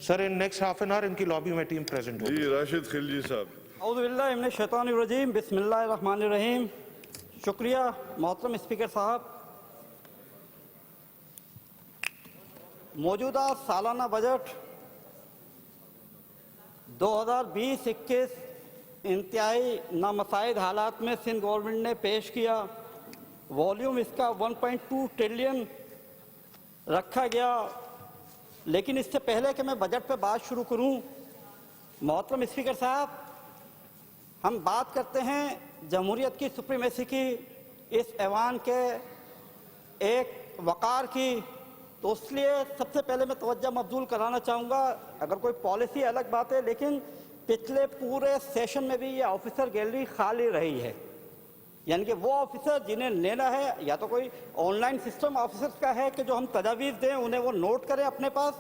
Sir in next half an hour इनकी lobby में team present होगी। जी राशिद खिलजी साहब। औज़ुबिल्लाहिमिनश्शैतानिर्रजीम बिस्मिल्लाहिर्रहमानिर्रहीम। शुक्रिया मोहतरम स्पीकर साहब। मौजूदा सालाना बजट 2020-21 इंतहाई नामसाइद हालात में सिंध गवर्नमेंट ने पेश किया। वॉल्यूम इसका 1.2 ट्रिलियन रखा गया। लेकिन इससे पहले कि मैं बजट पर बात शुरू करूं, मोहतरम स्पीकर साहब, हम बात करते हैं जमहूरियत की सुप्रीमेसी की, इस ऐवान के एक वक़ार की, तो इसलिए सबसे पहले मैं तवज्जो मबजूल कराना चाहूँगा। अगर कोई पॉलिसी अलग बात है, लेकिन पिछले पूरे सेशन में भी ये ऑफिसर गैलरी खाली रही है। यानी कि वो ऑफिसर जिन्हें लेना है, या तो कोई ऑनलाइन सिस्टम ऑफिसर्स का है कि जो हम तजावीज़ दें उन्हें वो नोट करें अपने पास।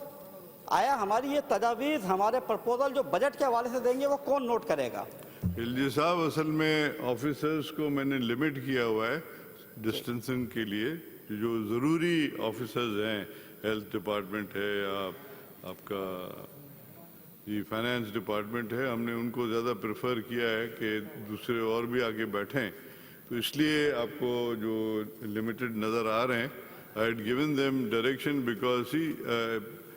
आया हमारी ये तजावीज़, हमारे प्रपोजल जो बजट के हवाले से देंगे, वो कौन नोट करेगा? खिलजी साहब, असल में ऑफिसर्स को मैंने लिमिट किया हुआ है डिस्टेंसिंग के लिए। जो ज़रूरी ऑफिसर्स हैं, हेल्थ डिपार्टमेंट है या आपका ये फाइनेंस डिपार्टमेंट है, हमने उनको ज़्यादा प्रेफर किया है कि दूसरे और भी आगे बैठें। तो इसलिए आपको जो लिमिटेड नज़र आ रहे हैं, I had given them direction because he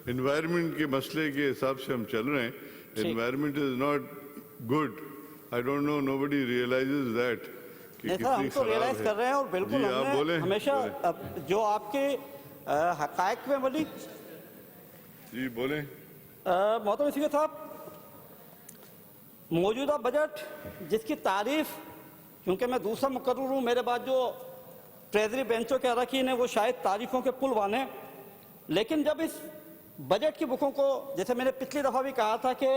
environment के मसले के हिसाब से हम चल रहे हैं। Environment is not good. I don't know, nobody realises that. हम तो रियलाइज कर रहे हैं और बिल्कुल हमने हमेशा जो आपके हकायक में बोली। जी बोलें। मोहतरम स्पीकर साहब, मौजूदा बजट जिसकी तारीफ, क्योंकि मैं दूसरा मुकर्रर हूँ, मेरे बाद जो ट्रेजरी बेंचों के अरकान हैं वो शायद तारीफों के पुल बाने, लेकिन जब इस बजट की बुकों को, जैसे मैंने पिछली दफ़ा भी कहा था कि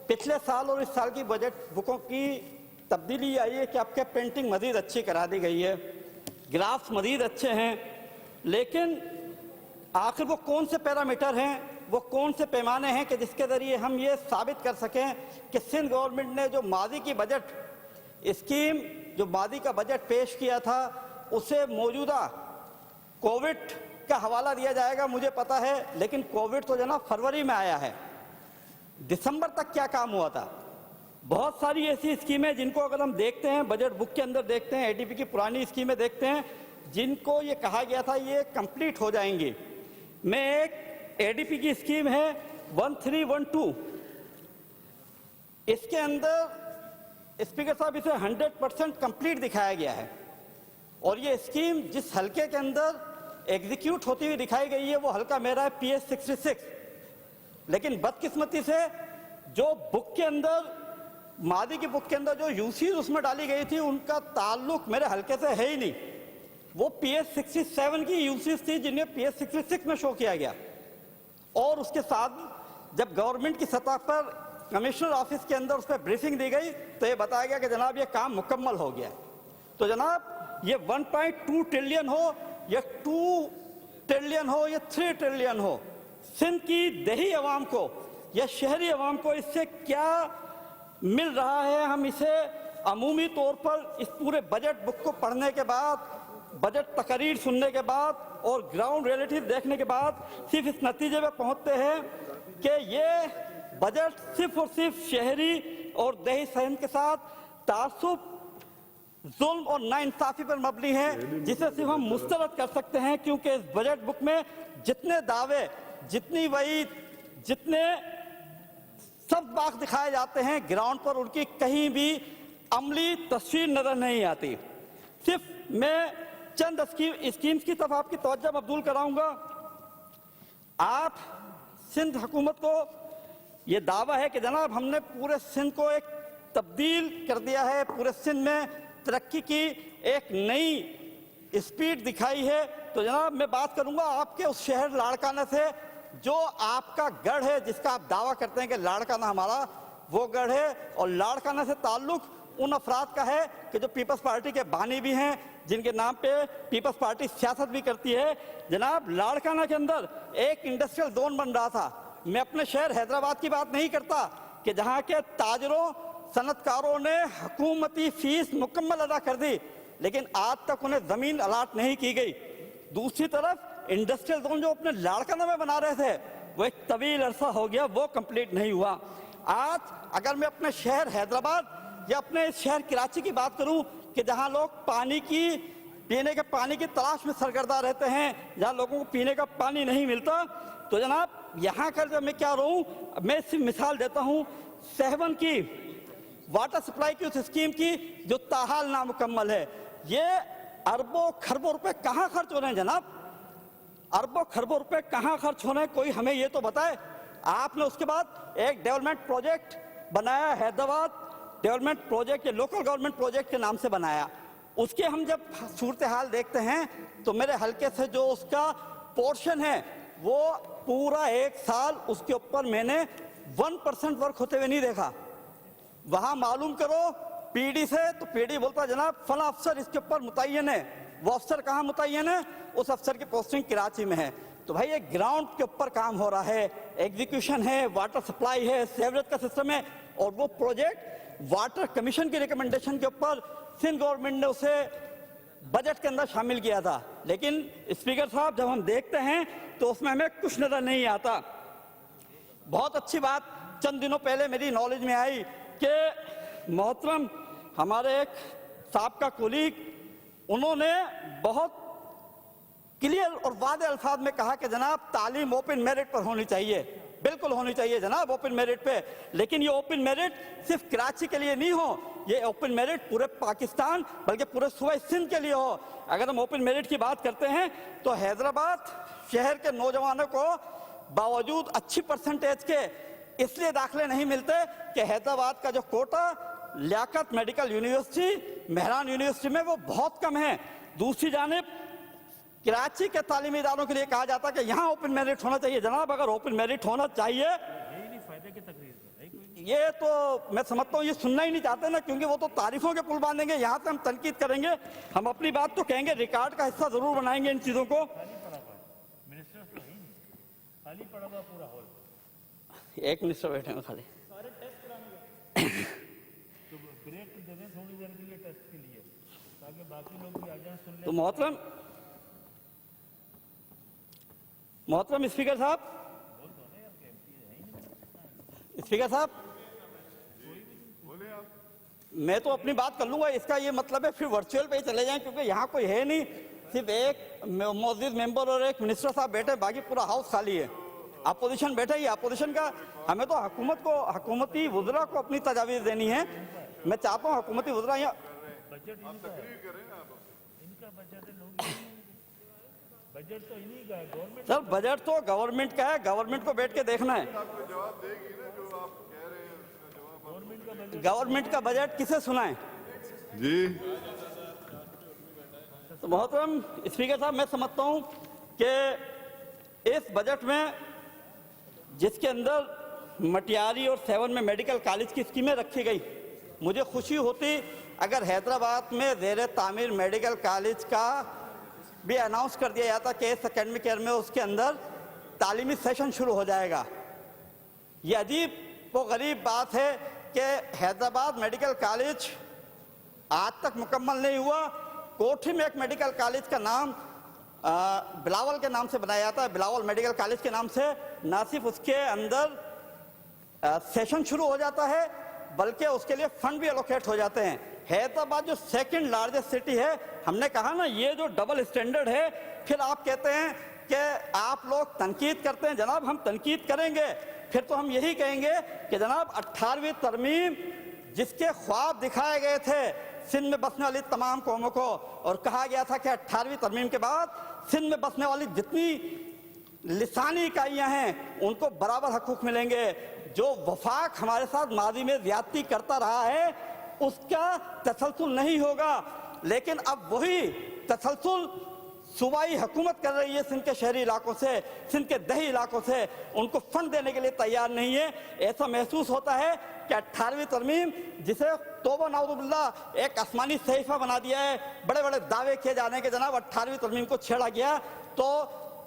पिछले साल और इस साल की बजट बुकों की तब्दीली आई है कि आपके पेंटिंग मज़ीद अच्छी करा दी गई है, ग्राफ्स मज़ीद अच्छे हैं, लेकिन आखिर वो कौन से पैरामीटर हैं, वो कौन से पैमाने हैं कि जिसके ज़रिए हम ये साबित कर सकें कि सिंध गवर्नमेंट ने जो माजी की बजट स्कीम, जो माजी का बजट पेश किया था, उसे मौजूदा कोविड का हवाला दिया जाएगा, मुझे पता है, लेकिन कोविड तो जनाब फरवरी में आया है। दिसंबर तक क्या काम हुआ था? बहुत सारी ऐसी स्कीमें जिनको अगर हम देखते हैं, बजट बुक के अंदर देखते हैं, एडीपी की पुरानी स्कीमें देखते हैं, जिनको ये कहा गया था ये कंप्लीट हो जाएंगी। मैं एक एडीपी की स्कीम है 1312, इसके अंदर स्पीकर साहब इसे 100% कंप्लीट दिखाया गया है, और ये स्कीम जिस हल्के के अंदर एग्जीक्यूट होती हुई दिखाई गई है वो हल्का मेरा है PS 66। लेकिन बदकिस्मती से जो बुक के अंदर, मादी की बुक के अंदर जो यूसीज उसमें डाली गई थी, उनका ताल्लुक मेरे हल्के से है ही नहीं। वो PS 67 की यूसीज थी जिन्हें PS 66 में शो किया गया, और उसके साथ जब गवर्नमेंट की सतह पर कमिश्नर ऑफिस के अंदर उस पर ब्रीफिंग दी गई तो ये बताया गया कि जनाब ये काम मुकम्मल हो गया। तो जनाब ये 1.2 ट्रिलियन हो, या 2 ट्रिलियन हो, या 3 ट्रिलियन हो, सिंध की देही अवाम को या शहरी अवाम को इससे क्या मिल रहा है, हम इसे अमूमी तौर पर इस पूरे बजट बुक को पढ़ने के बाद, बजट तकरीर सुनने के बाद और ग्राउंड रियलिटी देखने के बाद सिर्फ इस नतीजे में पहुंचते हैं कि ये बजट सिर्फ और सिर्फ शहरी और देही सिंध के साथ तासुब, जुल्म और नाइंसाफी पर मबनी है, जिसे सिर्फ हम मुस्तरद कर सकते हैं। क्योंकि इस बजट बुक में जितने दावे, जितनी वईद, जितने सब बात दिखाए जाते हैं, ग्राउंड पर उनकी कहीं भी अमली तस्वीर नजर नहीं आती। सिर्फ मैं चंद स्कीम्स की तरफ आपकी तवज्जो मबजूल कराऊंगा। आप सिंध हुकूमत को ये दावा है कि जनाब हमने पूरे सिंध को एक तब्दील कर दिया है, पूरे सिंध में तरक्की की एक नई स्पीड दिखाई है। तो जनाब मैं बात करूंगा आपके उस शहर लाड़काना से, जो आपका गढ़ है, जिसका आप दावा करते हैं कि लाड़काना हमारा वो गढ़ है, और लाड़काना से ताल्लुक उन अफराद का है कि जो पीपल्स पार्टी के बानी भी हैं, जिनके नाम पे पीपल्स पार्टी सियासत भी करती है। जनाब लाड़काना के अंदर एक इंडस्ट्रियल जोन बन रहा था। मैं अपने शहर हैदराबाद की बात नहीं करता कि जहाँ के ताजरों, सनतकारों ने हुकूमती फीस मुकम्मल अदा कर दी, लेकिन आज तक उन्हें ज़मीन अलाट नहीं की गई। दूसरी तरफ इंडस्ट्रियल जोन जो अपने लाड़काना में बना रहे थे वो एक तवील अरसा हो गया, वो कंप्लीट नहीं हुआ। आज अगर मैं अपने शहर हैदराबाद या अपने शहर कराची की बात करूं कि जहां लोग पीने के पानी की तलाश में सरगर्दा रहते हैं, जहां लोगों को पीने का पानी नहीं मिलता, तो जनाब यहाँ कर जब मैं क्या रहूं, मैं सिर्फ मिसाल देता हूं सहवन की वाटर सप्लाई की उस स्कीम की जो ताहाल नामुकम्मल है। ये अरबों खरबों रुपए कहाँ खर्च हो रहे हैं जनाब, अरबों खरबों रुपए कहाँ खर्च हो रहे हैं, कोई हमें ये तो बताए। आपने उसके बाद एक डेवलपमेंट प्रोजेक्ट बनाया, हैदराबाद डेवलपमेंट प्रोजेक्ट, ये लोकल गवर्नमेंट प्रोजेक्ट के नाम से बनाया। उसके हम जब सूरत हाल देखते हैं तो मेरे हल्के से जो उसका पोर्शन है वो पूरा एक साल उसके ऊपर मैंने 1% वर्क होते हुए नहीं देखा। वहां मालूम करो पीडी से, तो पीडी बोलता जनाब फला अफसर इसके ऊपर मुतय्यन है, वो अफसर कहाँ मुतय्यन है, उस अफसर की पोस्टिंग कराची में है। तो भाई ये ग्राउंड के ऊपर काम हो रहा है, एग्जीक्यूशन है, वाटर सप्लाई है, सेवरेज का सिस्टम है, और वो प्रोजेक्ट वाटर कमीशन की रिकमेंडेशन के ऊपर सिंध गवर्नमेंट ने उसे बजट के अंदर शामिल किया था। लेकिन स्पीकर साहब जब हम देखते हैं तो उसमें हमें कुछ नजर नहीं आता। बहुत अच्छी बात चंद दिनों पहले मेरी नॉलेज में आई कि मोहतरम हमारे एक साहब का कोलीग, उन्होंने बहुत क्लियर और वादे अल्फाज में कहा कि जनाब तालीम ओपन मेरिट पर होनी चाहिए, बिल्कुल होनी चाहिए जनाब ओपन मेरिट पे। लेकिन ये ओपन मेरिट सिर्फ कराची के लिए नहीं हो, ये ओपन मेरिट पूरे पाकिस्तान बल्कि पूरे सूबे सिंध के लिए हो। अगर हम ओपन मेरिट की बात करते हैं तो हैदराबाद शहर के नौजवानों को बावजूद अच्छी परसेंटेज के इसलिए दाखिले नहीं मिलते कि हैदराबाद का जो quota Liaquat medical university, Mehran university में वो बहुत कम है। दूसरी जानिब कराची के तालीमी इदारों के लिए कहा जाता है कि यहाँ ओपन मेरिट होना चाहिए। जनाब अगर ओपन मेरिट होना चाहिए, ये तो मैं समझता हूँ ये सुनना ही नहीं चाहते ना, क्योंकि वो तो तारीफों के पुल बांधेंगे, यहाँ से हम तनकीद करेंगे, हम अपनी बात तो कहेंगे, रिकॉर्ड का हिस्सा जरूर बनाएंगे इन चीजों को। एक मिनिस्टर बैठे हैं खाली, तो मोहतरम स्पीकर साहब, मैं तो अपनी बात कर लूंगा, इसका ये मतलब है फिर वर्चुअल पे ही चले जाएं, क्योंकि यहाँ कोई है नहीं, सिर्फ एक मौजूद मेंबर और एक मिनिस्टर साहब बैठे, बाकी पूरा हाउस खाली है। अपोजिशन बैठे ही, अपोजिशन का हमें तो हुकूमती वुज़रा को अपनी तजावीज़ देनी है। मैं चाहता हूँ हुकूमती वुज़रा यहाँ सर, बजट तो गवर्नमेंट का है, गवर्नमेंट को बैठ के देखना है। गवर्नमेंट का बजट किसे सुनाए जी? तो मोहतरम स्पीकर साहब, मैं समझता हूं कि इस बजट में जिसके अंदर मटियारी और सेवन में मेडिकल कॉलेज की स्कीमें रखी गई, मुझे खुशी होती अगर हैदराबाद में ज़ेर तामीर मेडिकल कॉलेज का भी अनाउंस कर दिया जाता कि इस एकेडमिक ईयर में उसके अंदर तालीमी सेशन शुरू हो जाएगा। ये अजीब व गरीब बात है कि हैदराबाद मेडिकल कॉलेज आज तक मुकम्मल नहीं हुआ। कोठी में एक मेडिकल कॉलेज का नाम बिलावल के नाम से बनाया जाता है, बिलावल मेडिकल कॉलेज के नाम से। ना सिर्फ उसके अंदर सेशन शुरू हो जाता है बल्कि उसके लिए फंड भी एलोकेट हो जाते हैं। हैदराबाद जो सेकंड लार्जेस्ट सिटी है, हमने कहा ना ये जो डबल स्टैंडर्ड है, फिर आप कहते हैं कि आप लोग तनकीद करते हैं। जनाब हम तनकीद करेंगे, फिर तो हम यही कहेंगे कि जनाब 18वीं तरमीम जिसके ख्वाब दिखाए गए थे सिंध में बसने वाली तमाम कौमों को, और कहा गया था कि 18वीं तरमीम के बाद सिंध में बसने वाली जितनी लिसानी इकाइयां हैं उनको बराबर हकूक मिलेंगे। जो वफाक हमारे साथ माजी में ज्यादती करता रहा है उसका तसलसल नहीं होगा, लेकिन अब वही तसलसल सूबाई हुकूमत कर रही है सिंध के शहरी इलाकों से, सिंध के दही इलाकों से, उनको फंड देने के लिए तैयार नहीं है। ऐसा महसूस होता है कि 18वीं तरमीम जिसे तौबा नाउज़ुबिल्लाह एक आसमानी सहीफा बना दिया है, बड़े बड़े दावे किए जाने के जनाब 18वीं तरमीम को छेड़ा गया तो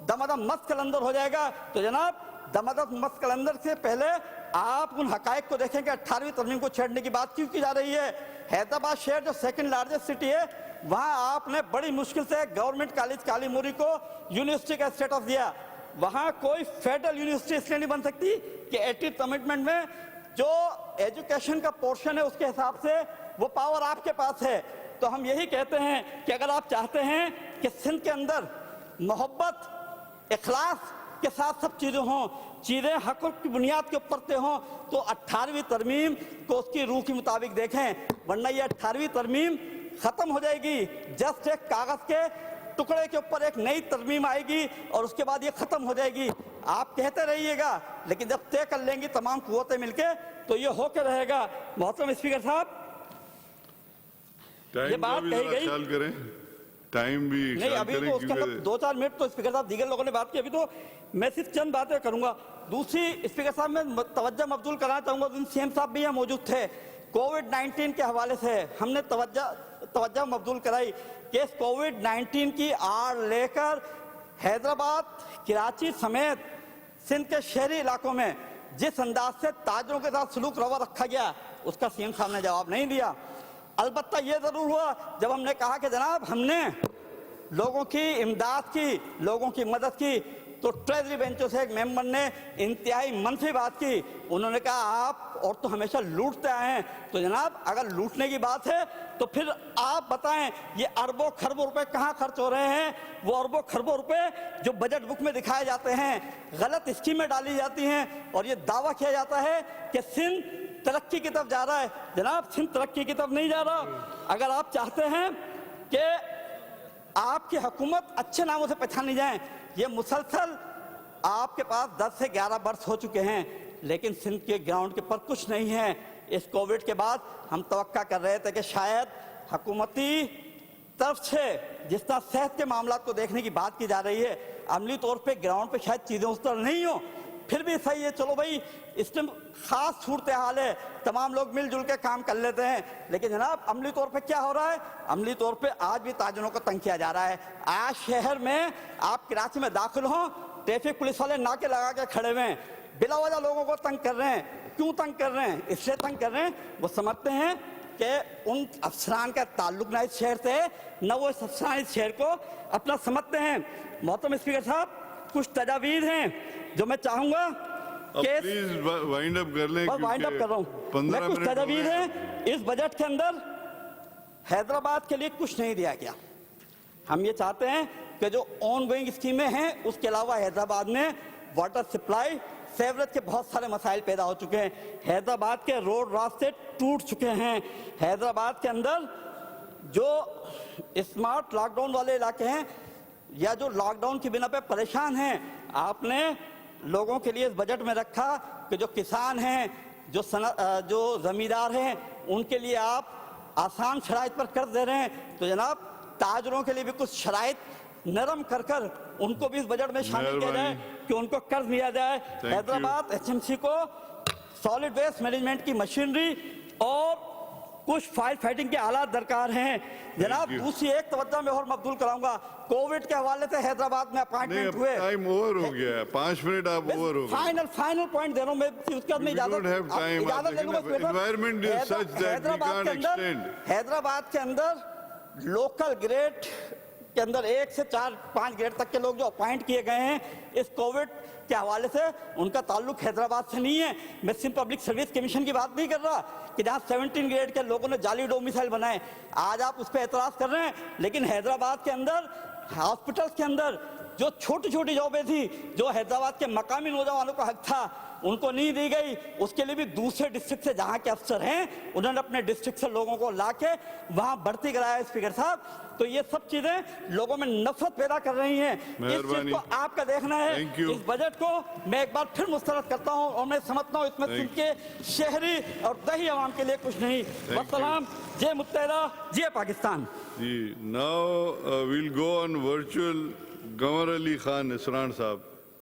दमादम मस्त कलंदर हो जाएगा। तो जनाब दमादम मस्त कलंदर से पहले आप उन हकायक को देखें कि 18वीं तरमीम को छेड़ने की बात क्यों की जा रही है। हैदराबाद शहर जो सेकंड लार्जेस्ट सिटी है वहां आपने बड़ी मुश्किल से गवर्नमेंट कॉलेज कालीमुरी को यूनिवर्सिटी का स्टेटस दिया। वहां कोई फेडरल यूनिवर्सिटी इसलिए नहीं बन सकती कि 80th कमिटमेंट में जो एजुकेशन का पोर्शन है उसके हिसाब से वो पावर आपके पास है। तो हम यही कहते हैं कि अगर आप चाहते हैं कि सिंध के अंदर मोहब्बत इखलास के साथ सब चीजें हों, चीजें हक की बुनियाद के ऊपर से हों, तो 18वीं तरमीम को उसकी रूह के मुताबिक देखें, वरना ये 18वीं तरमीम खत्म हो जाएगी। जस्ट एक कागज के टुकड़े के ऊपर एक नई तरमीम आएगी और उसके बाद ये खत्म हो जाएगी। आप कहते रहिएगा, लेकिन जब तय कर लेंगी तमाम कुव्वतें मिलके तो ये होकर रहेगा। मोहतरम स्पीकर साहब, ये टाइम का बात भी कही जरा गई ख्याल करें, टाइम भी नहीं, ख्याल अभी करें तो उसके अंदर क्योंकि 2-4 मिनट तो स्पीकर साहब दीगर लोगों ने बात की, अभी तो मैं सिर्फ चंद बातें करूंगा। दूसरी स्पीकर साहब मैं तवज्जो मबजूल कराना चाहूंगा, उन सीएम साहब भी यहाँ मौजूद थे। कोविड-19 के हवाले से हमने तवज्जो मबजूल कराई कि इस कोविड-19 की आड़ लेकर हैदराबाद, कराची समेत सिंध के शहरी इलाकों में जिस अंदाज से ताजरों के साथ सलूक रवा रखा गया, उसका सीएम साहब ने जवाब नहीं दिया। अलबत्ता ये जरूर हुआ जब हमने कहा कि जनाब हमने लोगों की इमदाद की, लोगों की मदद की, तो ट्रेजरी बेंचों से एक मेंबर ने इंतहाई मनफी बात की। उन्होंने कहा आप और तो हमेशा लूटते आए हैं, तो जनाब अगर लूटने की बात है तो फिर आप बताएं ये अरबों खरबों रुपए कहाँ खर्च हो रहे हैं। वो अरबों खरबों रुपए जो बजट बुक में दिखाए जाते हैं, गलत स्कीमें डाली जाती हैं और ये दावा किया जाता है कि सिंध तरक्की की तरफ जा रहा है। जनाब सिंध तरक्की की तरफ नहीं जा रहा। अगर आप चाहते हैं कि आपकी हुकूमत अच्छे नामों से पहचानी जाए, ये मुसलसल आपके पास 10 से 11 वर्ष हो चुके हैं, लेकिन सिंध के ग्राउंड के पर कुछ नहीं है। इस कोविड के बाद हम तवक्का कर रहे थे कि शायद हुकूमती तरफ से जिस तरह सेहत के मामला को देखने की बात की जा रही है, अमली तौर पे ग्राउंड पे शायद चीज़ें उस तरह नहीं हो। फिर भी सही है, चलो भाई इसमें खास सूरत हाल है, तमाम लोग मिलजुल के काम कर लेते हैं। लेकिन जनाब अमली तौर पे क्या हो रहा है? अमली तौर पे आज भी ताजरों को तंग किया जा रहा है। आज शहर में आप कराची में दाखिल हों, ट्रैफिक पुलिस वाले नाके लगा के खड़े हुए हैं, बिला वजह लोगों को तंग कर रहे हैं। क्यों तंग कर रहे हैं? इसलिए तंग कर रहे हैं, वो समझते हैं कि उन अफसरान का ताल्लुक ना इस शहर से, न वो इस अफसरान इस शहर को अपना समझते हैं। मोहतरम स्पीकर साहब, कुछ तजावीज़ हैं जो मैं चाहूंगा प्लीज वाइंड अप कर लें, वाइंड अप कर रहा हूं। 15 मैं कुछ मिनट हो तजावीज़ गए। हैं। इस बजट के अंदर हैदराबाद के लिए कुछ नहीं दिया गया। हम ये चाहते हैं कि जो ऑन गोइंग स्कीमें हैं उसके अलावा हैदराबाद में वाटर सप्लाई, सेवरेज के बहुत सारे मसाइल पैदा हो चुके हैं। हैदराबाद के रोड रास्ते टूट चुके हैं। हैदराबाद के अंदर जो स्मार्ट लॉकडाउन वाले इलाके हैं या जो लॉकडाउन की बिना पे परेशान हैं, आपने लोगों के लिए इस बजट में रखा कि जो किसान हैं, जो जमींदार हैं, उनके लिए आप आसान शराइत पर कर्ज दे रहे हैं। तो जनाब ताजरों के लिए भी कुछ शराइत नरम कर कर उनको भी इस बजट में शामिल किया जाए कि उनको कर्ज दिया जाए। हैदराबाद एचएमसी को सॉलिड वेस्ट मैनेजमेंट की मशीनरी और कुछ फायर फाइटिंग के आलात दरकार हैं। जनाब दूसरी एक तवज्जो में और मबदूल कराऊंगा, कोविड के हवाले से हैदराबाद में अपॉइंटमेंट हुए, टाइम ओवर हो गया है, 5 मिनट आप ओवर हो गए। फाइनल पॉइंट दे रहा हूं मैं, उसके बाद में इजाजत ले लूंगा। Environment is such that we can't extend. Hyderabad के अंदर लोकल ग्रेड के अंदर 1 से 4-5 ग्रेड तक के लोग जो अपॉइंट किए गए हैं इस कोविड के हवाले से, उनका ताल्लुक हैदराबाद से नहीं है। मैं सिंध पब्लिक सर्विस कमीशन की बात नहीं कर रहा कि जहाँ 17 ग्रेड के लोगों ने जाली डोमिसाइल बनाए, आज आप उस पर एतराज कर रहे हैं। लेकिन हैदराबाद के अंदर हॉस्पिटल्स के अंदर जो छोटी छोटी जॉबें थी, जो हैदराबाद के मकामी नौजवानों का हक था, उनको नहीं दी गई। उसके लिए भी दूसरे डिस्ट्रिक्ट से जहाँ के अफसर हैं उन्होंने अपने डिस्ट्रिक्ट से लोगों को ला के वहाँ भर्ती कराया। स्पीकर साहब, तो ये सब चीजें लोगों में नफरत पैदा कर रही हैं। इस चीज को आपका देखना है। इस बजट को मैं एक बार फिर मुस्तरद करता हूँ और मैं समझता हूँ इसमें सिंध के शहरी और दही आवाम के लिए कुछ नहीं। वस्सलाम, जय मुत्तहिदा, जय पाकिस्तान। जी, now we'll go on virtual. Ghanwar Ali Khan Isran साहब।